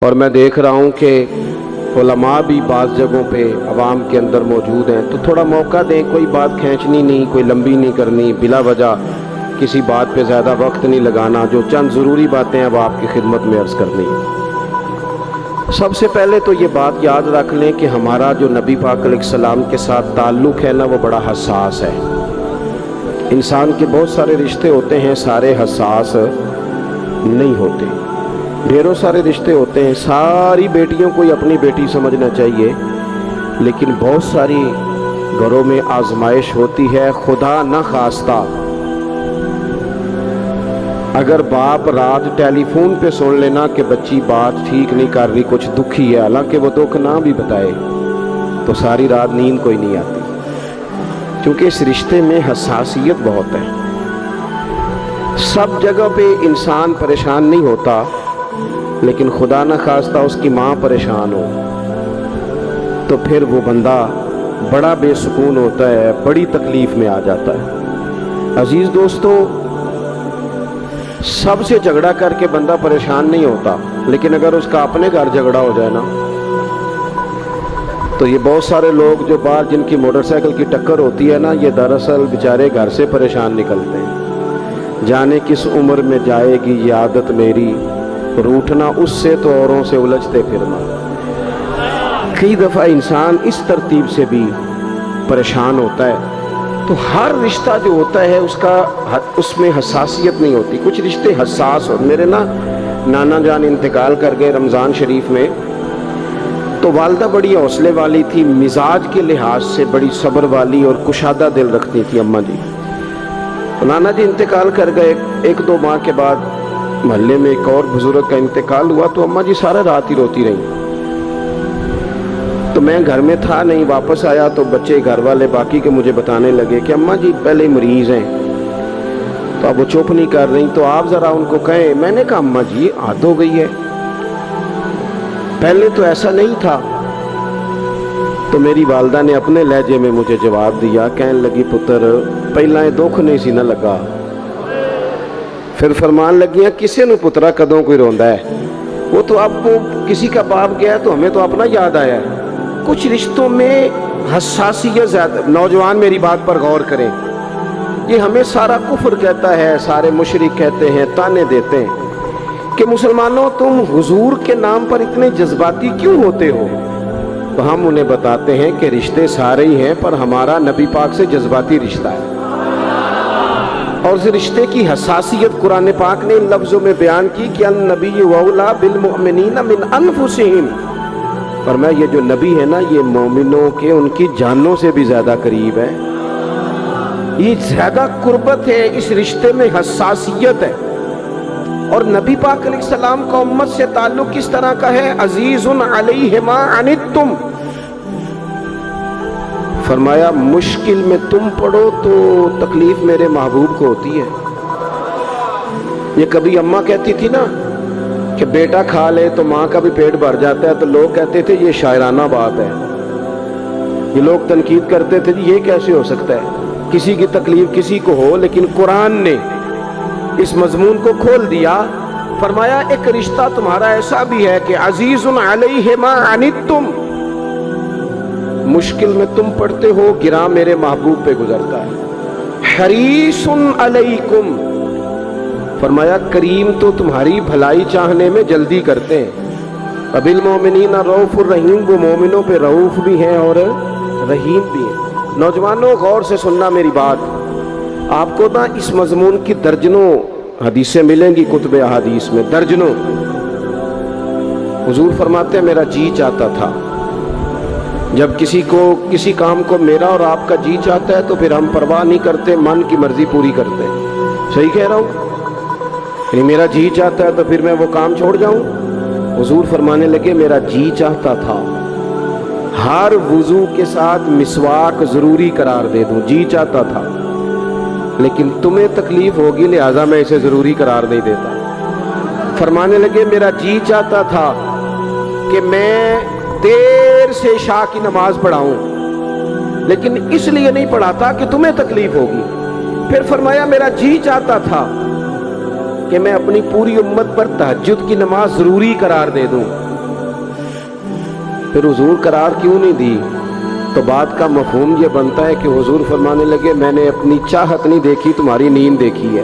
اور میں دیکھ رہا ہوں کہ علماء بھی بعض جگہوں پہ عوام کے اندر موجود ہیں، تو تھوڑا موقع دیں، کوئی بات کھینچنی نہیں، کوئی لمبی نہیں کرنی، بلا وجہ کسی بات پہ زیادہ وقت نہیں لگانا، جو چند ضروری باتیں اب آپ کی خدمت میں عرض کرنی ہے۔ سب سے پہلے تو یہ بات یاد رکھ لیں کہ ہمارا جو نبی پاک علیہ السلام کے ساتھ تعلق ہے نا، وہ بڑا حساس ہے۔ انسان کے بہت سارے رشتے ہوتے ہیں، سارے حساس نہیں ہوتے، ڈھیروں سارے رشتے ہوتے ہیں۔ ساری بیٹیوں کو اپنی بیٹی سمجھنا چاہیے، لیکن بہت ساری گھروں میں آزمائش ہوتی ہے، خدا نہ خواستہ اگر باپ رات ٹیلی فون پہ سن لینا کہ بچی بات ٹھیک نہیں کر رہی، کچھ دکھی ہے، حالانکہ وہ دکھ نہ بھی بتائے، تو ساری رات نیند کوئی نہیں آتی، کیونکہ اس رشتے میں حساسیت بہت ہے۔ سب جگہ پہ انسان پریشان نہیں ہوتا، لیکن خدا نہ خواستہ اس کی ماں پریشان ہو تو پھر وہ بندہ بڑا بے سکون ہوتا ہے، بڑی تکلیف میں آ جاتا ہے۔ عزیز دوستو، سب سے جھگڑا کر کے بندہ پریشان نہیں ہوتا، لیکن اگر اس کا اپنے گھر جھگڑا ہو جائے نا، تو یہ بہت سارے لوگ جو باہر جن کی موٹر سائیکل کی ٹکر ہوتی ہے نا، یہ دراصل بیچارے گھر سے پریشان نکلتے ہیں۔ جانے کس عمر میں جائے گی یہ عادت میری، روٹھنا اس سے تو اوروں سے الجھتے پھرنا۔ کئی دفعہ انسان اس ترتیب سے بھی پریشان ہوتا ہے۔ تو ہر رشتہ جو ہوتا ہے اس میں حساسیت نہیں ہوتی، کچھ رشتے حساس ہوتے۔ میرے نانا جان انتقال کر گئے رمضان شریف میں، تو والدہ بڑی حوصلے والی تھی، مزاج کے لحاظ سے بڑی صبر والی اور کشادہ دل رکھتی تھی اماں جی۔ نانا جی انتقال کر گئے، ایک دو ماہ کے بعد محلے میں ایک اور بزرگ کا انتقال ہوا، تو اماں جی سارا رات ہی روتی رہی۔ تو میں گھر میں تھا نہیں، واپس آیا تو بچے گھر والے باقی کے مجھے بتانے لگے کہ اماں جی پہلے ہی مریض ہیں، تو اب وہ چپ نہیں کر رہی، تو آپ ذرا ان کو کہیں۔ میں نے کہا اماں جی عادت ہو گئی ہے، پہلے تو ایسا نہیں تھا۔ تو میری والدہ نے اپنے لہجے میں مجھے جواب دیا، کہنے لگی پتر پہلا یہ دکھ نہیں سی نہ لگا، پھر فرمان لگیاں کسے نو پترا کدوں کوئی روندا ہے، وہ تو آپ کو کسی کا باپ گیا تو ہمیں تو اپنا یاد آیا ہے۔ کچھ رشتوں میں حساسیت زیادہ۔ نوجوان میری بات پر غور کریں، یہ ہمیں سارا کفر کہتا ہے، سارے مشرک کہتے ہیں، تانے دیتے ہیں کہ مسلمانوں تم حضور کے نام پر اتنے جذباتی کیوں ہوتے ہو؟ تو ہم انہیں بتاتے ہیں کہ رشتے سارے ہی ہیں، پر ہمارا نبی پاک سے جذباتی رشتہ ہے، اور اس رشتے کی حساسیت قرآن پاک نے ان لفظوں میں بیان کی کہ النبی اولی بالمؤمنین من انفسہم، فرمایا یہ جو نبی ہے نا، یہ مومنوں کے ان کی جانوں سے بھی زیادہ قریب ہے، یہ زیادہ قربت ہے، اس رشتے میں حساسیت ہے۔ اور نبی پاک علیہ السلام کا امت سے تعلق کس طرح کا ہے؟ عزیز علیہ ما عنتم، فرمایا مشکل میں تم پڑو تو تکلیف میرے محبوب کو ہوتی ہے۔ یہ کبھی اماں کہتی تھی نا کہ بیٹا کھا لے تو ماں کا بھی پیٹ بھر جاتا ہے، تو لوگ کہتے تھے یہ شاعرانہ بات ہے، یہ لوگ تنقید کرتے تھے یہ کیسے ہو سکتا ہے، کسی کی تکلیف کسی کو ہو، لیکن قرآن نے اس مضمون کو کھول دیا، فرمایا ایک رشتہ تمہارا ایسا بھی ہے کہ عزیز علیہ ما عنتم، مشکل میں تم پڑتے ہو گراں میرے محبوب پہ گزرتا ہے۔ حریص علیکم، فرمایا کریم تو تمہاری بھلائی چاہنے میں جلدی کرتے ہیں۔ بالمؤمنین رؤوف الرحیم، وہ مومنوں پہ رؤوف بھی ہیں اور رحیم بھی ہیں۔ نوجوانوں غور سے سننا میری بات، آپ کو نا اس مضمون کی درجنوں حدیثیں ملیں گی کتب احادیث میں، درجنوں۔ حضور فرماتے ہیں میرا جی چاہتا تھا، جب کسی کام کو میرا اور آپ کا جی چاہتا ہے تو پھر ہم پرواہ نہیں کرتے، من کی مرضی پوری کرتے ہیں۔ صحیح کہہ رہا ہوں؟ یعنی میرا جی چاہتا ہے تو پھر میں وہ کام چھوڑ جاؤں؟ حضور فرمانے لگے میرا جی چاہتا تھا ہر وضو کے ساتھ مسواک ضروری قرار دے دوں، جی چاہتا تھا، لیکن تمہیں تکلیف ہوگی لہٰذا میں اسے ضروری قرار نہیں دیتا۔ فرمانے لگے میرا جی چاہتا تھا کہ میں دیر سے عشاء کی نماز پڑھاؤں، لیکن اس لیے نہیں پڑھاتا کہ تمہیں تکلیف ہوگی۔ پھر فرمایا میرا جی چاہتا تھا کہ میں اپنی پوری امت پر تہجد کی نماز ضروری قرار دے دوں، پھر حضور قرار کیوں نہیں دی؟ تو بات کا مفہوم یہ بنتا ہے کہ حضور فرمانے لگے میں نے اپنی چاہت نہیں دیکھی، تمہاری نیند دیکھی ہے،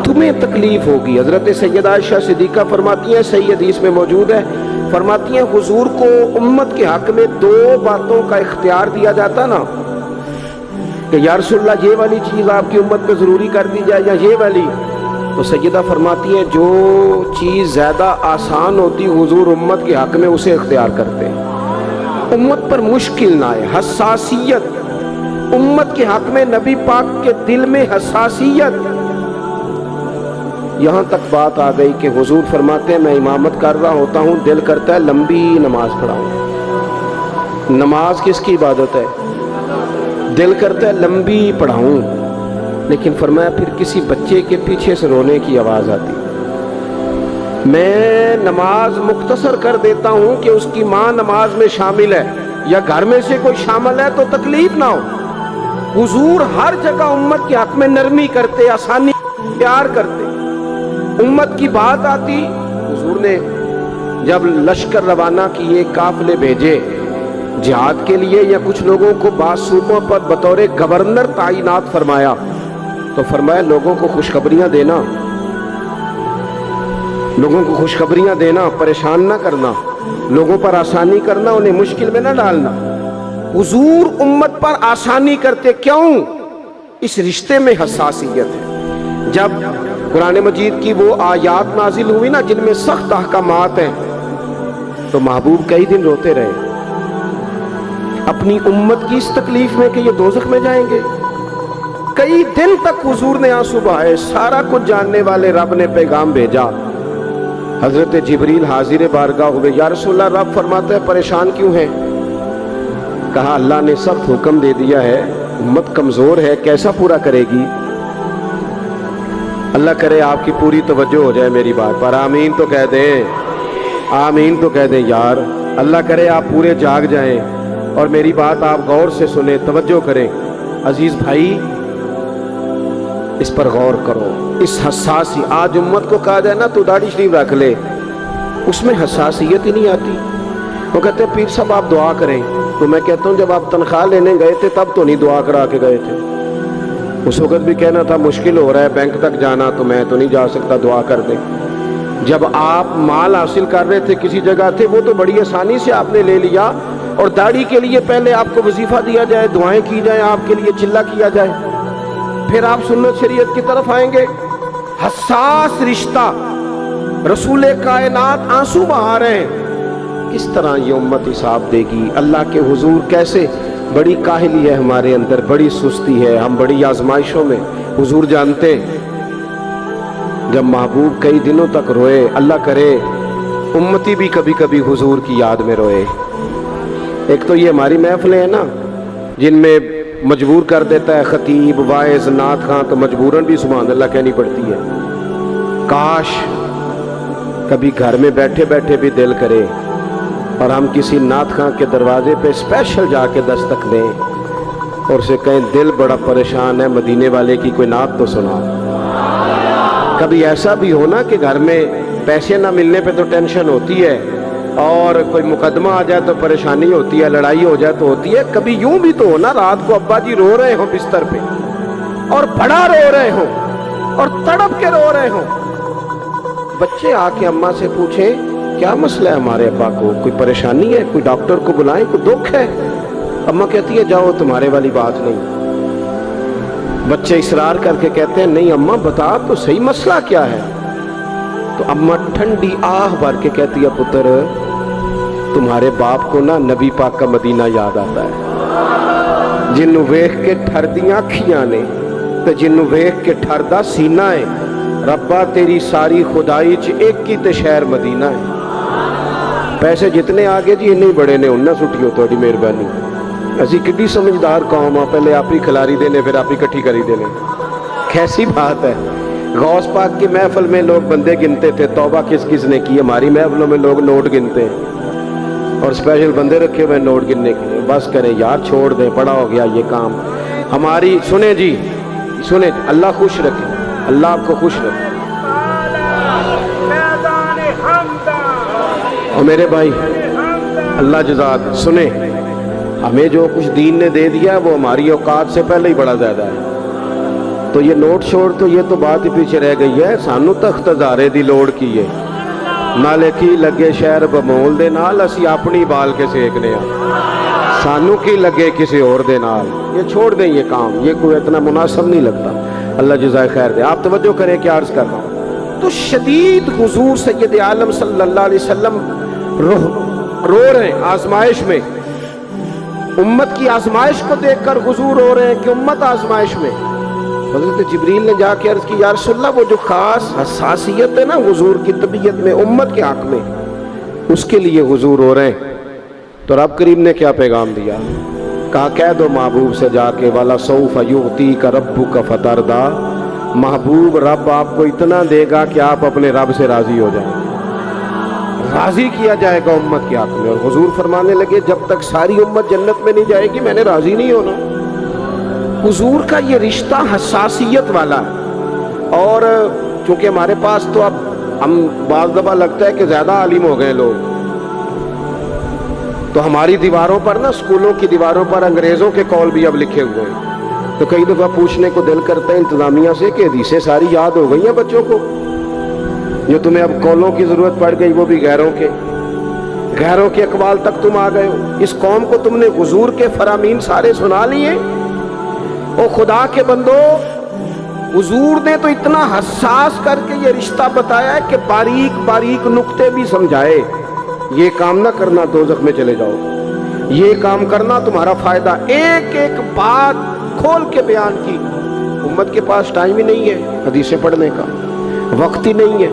تمہیں تکلیف ہوگی۔ حضرت سیدہ عائشہ صدیقہ فرماتی ہیں، صحیح حدیث میں موجود ہے، فرماتی ہیں حضور کو امت کے حق میں 2 باتوں کا اختیار دیا جاتا نا کہ یا رسول اللہ یہ والی چیز آپ کی امت پہ ضروری کر دی جائے یا یہ والی، تو سیدہ فرماتی ہیں جو چیز زیادہ آسان ہوتی حضور امت کے حق میں اسے اختیار کرتے ہیں، امت پر مشکل نہ آئے۔ حساسیت امت کے حق میں، نبی پاک کے دل میں حساسیت، یہاں تک بات آ گئی کہ حضور فرماتے ہیں میں امامت کر رہا ہوتا ہوں، دل کرتا ہے لمبی نماز پڑھاؤں۔ نماز کس کی عبادت ہے؟ دل کرتا ہے لمبی پڑھاؤں، لیکن فرمایا پھر کسی بچے کے پیچھے سے رونے کی آواز آتی، میں نماز مختصر کر دیتا ہوں کہ اس کی ماں نماز میں شامل ہے یا گھر میں سے کوئی شامل ہے تو تکلیف نہ ہو۔ حضور ہر جگہ امت کے حق میں نرمی کرتے، آسانی پیار کرتے۔ امت کی بات آتی، حضور نے جب لشکر روانہ کیے، قافلے بھیجے جہاد کے لیے یا کچھ لوگوں کو بعض صوبوں پر بطور گورنر تعینات فرمایا، تو فرمایا لوگوں کو خوشخبریاں دینا، لوگوں کو خوشخبریاں دینا، پریشان نہ کرنا، لوگوں پر آسانی کرنا، انہیں مشکل میں نہ ڈالنا۔ حضور امت پر آسانی کرتے، کیوں؟ اس رشتے میں حساسیت ہے۔ جب قرآن مجید کی وہ آیات نازل ہوئی نا جن میں سخت احکامات ہیں، تو محبوب کئی دن روتے رہے اپنی امت کی اس تکلیف میں کہ یہ دوزخ میں جائیں گے۔ کئی دن تک حضور نے آنسو بہائے۔ سارا کچھ جاننے والے رب نے پیغام بھیجا، حضرت جبریل حاضر بارگاہ ہوئے، یا رسول اللہ رب فرماتا ہے پریشان کیوں ہیں؟ کہا اللہ نے سخت حکم دے دیا ہے، امت کمزور ہے، کیسا پورا کرے گی؟ اللہ کرے آپ کی پوری توجہ ہو جائے میری بات پر، آمین تو کہہ دیں، آمین تو کہہ دیں یار۔ اللہ کرے آپ پورے جاگ جائیں اور میری بات آپ غور سے سنیں، توجہ کریں۔ عزیز بھائی اس پر غور کرو، اس حساسی، آج امت کو کہا جائے نا تو داڑھی شریف رکھ لے، اس میں حساسیت ہی نہیں آتی۔ وہ کہتے ہیں پیر صاحب آپ دعا کریں، تو میں کہتا ہوں جب آپ تنخواہ لینے گئے تھے تب تو نہیں دعا کرا کے گئے تھے، اس وقت بھی کہنا تھا مشکل ہو رہا ہے بینک تک جانا تو میں تو نہیں جا سکتا، دعا کر دیں۔ جب آپ مال حاصل کر رہے تھے کسی جگہ تھے، وہ تو بڑی آسانی سے آپ نے لے لیا، اور داڑھی کے لیے پہلے آپ کو وظیفہ دیا جائے، دعائیں کی جائیں، آپ کے لیے چلہ کیا جائے، پھر آپ سنت شریعت کی طرف آئیں گے۔ حساس رشتہ، رسول کائنات آنسو بہا رہے ہیں، کس طرح یہ امت حساب دے گی؟ اللہ کے حضور کیسے؟ بڑی کاہلی ہے ہمارے اندر، بڑی سستی ہے، ہم بڑی آزمائشوں میں۔ حضور جانتے جب محبوب کئی دنوں تک روئے، اللہ کرے امتی بھی کبھی کبھی حضور کی یاد میں روئے۔ ایک تو یہ ہماری محفلیں ہیں نا جن میں مجبور کر دیتا ہے خطیب، واعظ، نعت خواں، تو مجبوراً بھی سبحان اللہ کہنی پڑتی ہے۔ کاش کبھی گھر میں بیٹھے بیٹھے بھی دل کرے اور ہم کسی نعت خواں کے دروازے پہ اسپیشل جا کے دستک دیں اور اسے کہیں دل بڑا پریشان ہے، مدینے والے کی کوئی نعت تو سنا۔ کبھی ایسا بھی ہونا کہ گھر میں پیسے نہ ملنے پہ تو ٹینشن ہوتی ہے، اور کوئی مقدمہ آ جائے تو پریشانی ہوتی ہے، لڑائی ہو جائے تو ہوتی ہے۔ کبھی یوں بھی تو ہونا رات کو ابا جی رو رہے ہوں بستر پہ اور بڑا رو رہے ہوں اور تڑپ کے رو رہے ہوں، بچے آ کے اماں سے پوچھیں کیا مسئلہ ہے ہمارے ابا کو، کوئی پریشانی ہے، کوئی ڈاکٹر کو بلائیں، کوئی دکھ ہے؟ اماں کہتی ہے جاؤ تمہارے والی بات نہیں۔ بچے اصرار کر کے کہتے ہیں نہیں اماں بتا تو صحیح مسئلہ کیا ہے؟ تو اماں ٹھنڈی آہ بھر کے کہتی ہے پتر تمہارے باپ کو نا نبی پاک کا مدینہ یاد آتا ہے، جنوں ویکھ کے ٹھردیاں اکھیاں نے تے جنوں ویکھ کے ٹھردا سینہ ہے، ربا تیری ساری خدائی چ ایک ہی تے شہر مدینہ ہے۔ پیسے جتنے آگے جی انہیں بڑے نے انہیں سٹیو تھوڑی مہربانی، اسی کڈی سمجھدار قوم آ، پہلے آپ ہی کھلاری دینے پھر آپ ہی کٹھی کری دینے، کیسی بات ہے۔ غوث پاک کی محفل میں لوگ بندے گنتے تھے، توبہ کس کس نے کی؟ ہماری محفلوں میں لوگ نوٹ گنتے ہیں اور اسپیشل بندے رکھے ہوئے نوٹ گننے کے لیے۔ بس کریں یار، چھوڑ دیں، بڑا ہو گیا یہ کام ہماری۔ سنیں جی سنیں، اللہ خوش رکھے، اللہ آپ کو خوش رکھے۔ اور میرے بھائی اللہ جزاک سنے, ہمیں جو کچھ دین نے دے دیا وہ ہماری اوقات سے پہلے ہی بڑا زیادہ ہے. تو یہ نوٹ چھوڑ تو یہ تو بات ہی پیچھے رہ گئی ہے. سانو تخت ہزارے دی لوڑ کی ہے, نالے کی لگے شہر بمول دے نال اسی اپنی بال کے سیکنے ہیں, سانو کی لگے کسی اور دے نال. یہ چھوڑ دیں یہ کام, یہ کوئی اتنا مناسب نہیں لگتا. اللہ جزائے خیر دے. آپ توجہ کریں کیا عرض کر رہا ہوں. تو شدید حضور سید عالم صلی اللہ علیہ وسلم رو رہے ہیں آزمائش میں. امت کی آزمائش کو دیکھ کر حضور رو رہے ہیں کہ امت آزمائش میں. حضرت جبریل نے جا کے عرض کی یا رسول اللہ وہ جو خاص حساسیت ہے نا حضور کی طبیعت میں امت کے حق میں, اس کے لیے حضور رو رہے ہیں. تو رب کریم نے کیا پیغام دیا؟ کہا کہہ دو محبوب سے جا کے وَلَسَوْفَ يُعْطِيكَ رَبُّكَ فَتَرْضَىٰ, محبوب رب آپ کو اتنا دے گا کہ آپ اپنے رب سے راضی ہو جائیں. راضی کیا جائے گا امت کے حق میں. اور حضور فرمانے لگے جب تک ساری امت جنت میں نہیں جائے گی میں نے راضی نہیں ہونا. حضور کا یہ رشتہ حساسیت والا ہے. اور چونکہ ہمارے پاس تو اب ہم بعض دفعہ لگتا ہے کہ زیادہ عالم ہو گئے لوگ, تو ہماری دیواروں پر نا, اسکولوں کی دیواروں پر انگریزوں کے قول بھی اب لکھے ہوئے ہیں. تو کئی دفعہ پوچھنے کو دل کرتا ہے انتظامیہ سے کہ حدیثیں ساری یاد ہو گئی ہیں بچوں کو, جو تمہیں اب قولوں کی ضرورت پڑ گئی وہ بھی غیروں کے اقوال تک تم آ گئے ہو. اس قوم کو تم نے حضور کے فرامین سارے سنا لیے. او خدا کے بندو, حضور نے تو اتنا حساس کر کے یہ رشتہ بتایا ہے کہ باریک باریک نقطے بھی سمجھائے. یہ کام نہ کرنا دوزخ میں چلے جاؤ, یہ کام کرنا تمہارا فائدہ. ایک ایک بات کھول کے بیان کی. امت کے پاس ٹائم ہی نہیں ہے حدیثیں پڑھنے کا, وقت ہی نہیں ہے.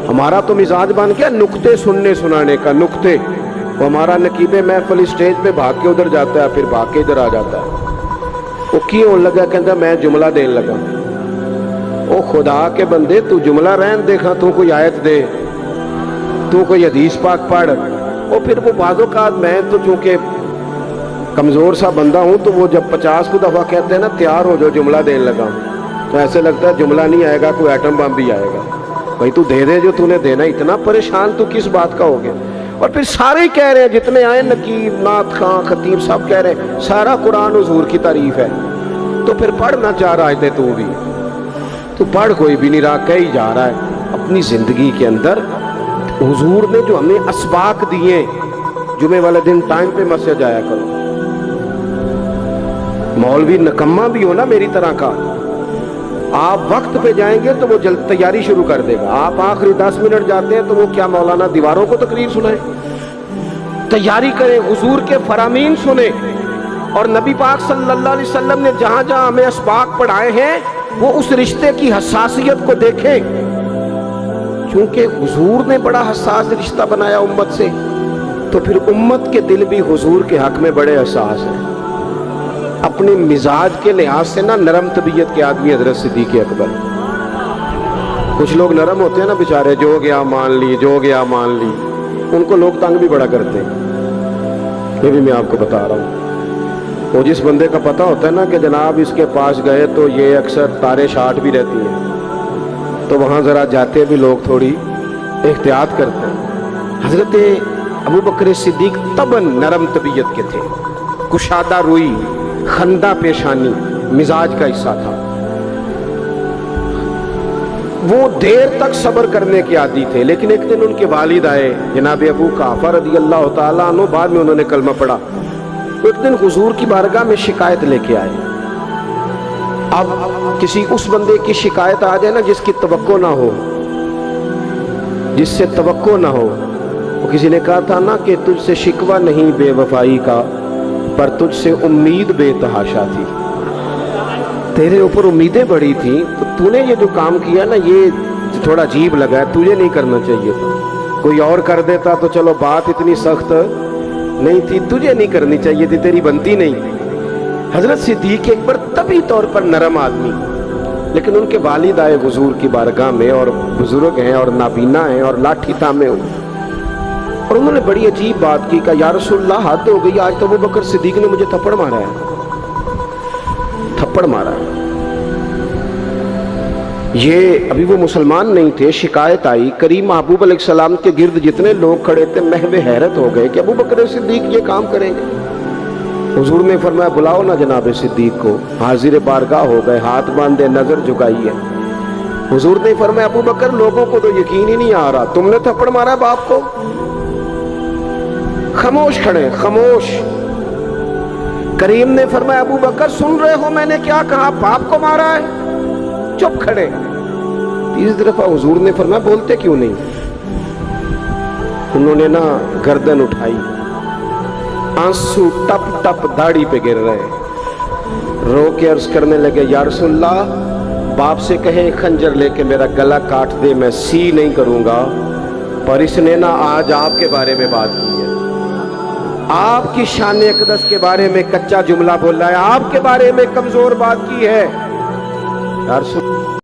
ہمارا تو مزاج بن گیا نقطے سننے سنانے کا. نقطے وہ ہمارا نقیب محفل اسٹیج پہ بھاگ کے ادھر جاتا ہے, پھر بھاگ کے ادھر آ جاتا ہے. وہ کیوں لگا کہتا میں جملہ دین لگا. او خدا کے بندے تو جملہ رہن دیکھا, تو کوئی آیت دے, تو کوئی حدیث پاک پڑھ. اور پھر وہ بعض اوقات میں تو چونکہ کمزور سا بندہ ہوں تو وہ جب 50 کو دفعہ کہتے ہیں نا تیار ہو جو جملہ دین لگا, تو ایسے لگتا ہے جملہ نہیں آئے گا کوئی ایٹم بم بھی آئے گا. بھائی تو دے دے جو تو نے دینا. اتنا پریشان تو کس بات کا ہو گیا؟ اور پھر سارے کہہ رہے ہیں جتنے آئے, نقیب, نعت خان, خطیب, سب کہہ رہے ہیں سارا قرآن حضور کی تعریف ہے. تو پھر پڑھنا چاہ رہا ہے تو بھی تو پڑھ, کوئی بھی نہیں رہا, کہی جا رہا ہے. اپنی زندگی کے اندر حضور نے جو ہمیں اسباق دیے, جمعے والے دن ٹائم پہ مسجد جایا کرو. مولوی نکما بھی ہو نا میری طرح کا, آپ وقت پہ جائیں گے تو وہ جلد تیاری شروع کر دے گا. آپ آخری 10 منٹ جاتے ہیں تو وہ کیا مولانا دیواروں کو تقریر سنائیں؟ تیاری کریں, حضور کے فرامین سنیں. اور نبی پاک صلی اللہ علیہ وسلم نے جہاں جہاں ہمیں اسباق پڑھائے ہیں وہ اس رشتے کی حساسیت کو دیکھیں. چونکہ حضور نے بڑا حساس رشتہ بنایا امت سے, تو پھر امت کے دل بھی حضور کے حق میں بڑے حساس ہیں. اپنے مزاج کے لحاظ سے نا نرم طبیعت کے آدمی حضرت صدیق اکبر. کچھ لوگ نرم ہوتے ہیں نا بیچارے, جو گیا مان لی, جو گیا مان لی, ان کو لوگ تنگ بھی بڑا کرتے ہیں. یہ بھی میں آپ کو بتا رہا ہوں. وہ جس بندے کا پتہ ہوتا ہے نا کہ جناب اس کے پاس گئے تو یہ اکثر تارے شاٹ بھی رہتی ہیں, تو وہاں ذرا جاتے بھی لوگ تھوڑی احتیاط کرتے ہیں. حضرت ابو بکر صدیق طبعاً نرم طبیعت کے تھے, کشادہ روئی, خندہ پیشانی مزاج کا حصہ تھا. وہ دیر تک صبر کرنے کے عادی تھے. لیکن ایک دن ان کے والد آئے جناب ابو قحافہ رضی اللہ تعالیٰ عنہ, بعد میں انہوں نے کلمہ پڑھا. ایک دن حضور کی بارگاہ میں شکایت لے کے آئے. اب کسی اس بندے کی شکایت آ جائے نا جس کی توقع نہ ہو, جس سے توقع نہ ہو. وہ کسی نے کہا تھا نا کہ تجھ سے شکوہ نہیں بے وفائی کا, پر تجھ سے امید بے تحاشا تھی. تیرے اوپر امیدیں بڑی تھیں, تو نے یہ جو کام کیا نا یہ تھوڑا عجیب لگا ہے, تجھے نہیں کرنا چاہیے تھا. کوئی اور کر دیتا تو چلو بات اتنی سخت نہیں تھی, تجھے نہیں کرنی چاہیے تھی, تیری بنتی نہیں. حضرت صدیق اکبر طبی طور پر نرم آدمی, لیکن ان کے والد آئے حضور کی بارگاہ میں, اور بزرگ ہیں اور نابینا ہیں اور لاٹھی تھامے ہوئے, اور انہوں نے بڑی عجیب بات کی. کہا یا رسول اللہ حد ہو گئی, آج تو ابو بکر صدیق نے مجھے تھپڑ مارا ہے, تھپڑ مارا ہے. یہ ابھی وہ مسلمان نہیں تھے، شکایت آئی، کریم محبوب علیہ السلام کے گرد جتنے لوگ کھڑے تھے محو حیرت ہو گئے کہ ابو بکر صدیق یہ کام کریں گے۔ حضور نے فرمایا بلاؤ نا جناب صدیق کو، حاضر بارگاہ ہو گئے، ہاتھ باندھے، نظر جھکائی ہے۔ حضور نے فرمایا ابو بکر لوگوں کو تو یقین ہی نہیں آ رہا، تم نے تھپڑ مارا باپ کو؟ خاموش کھڑے، خاموش۔ کریم نے فرمایا ابو بکر سن رہے ہو میں نے کیا کہا، باپ کو مارا ہے؟ چپ کھڑے۔ تیسری دفعہ حضور نے فرمایا بولتے کیوں نہیں؟ انہوں نے نا گردن اٹھائی، آنسو ٹپ ٹپ داڑھی پہ گر رہے، رو کے عرض کرنے لگے یا رسول اللہ باپ سے کہیں خنجر لے کے میرا گلا کاٹ دے، میں سی نہیں کروں گا، پر اس نے نا آج آپ کے بارے میں بات کی ہے، آپ کی شان اقدس کے بارے میں کچا جملہ بولا ہے، آپ کے بارے میں کمزور بات کی ہے۔ یا رسول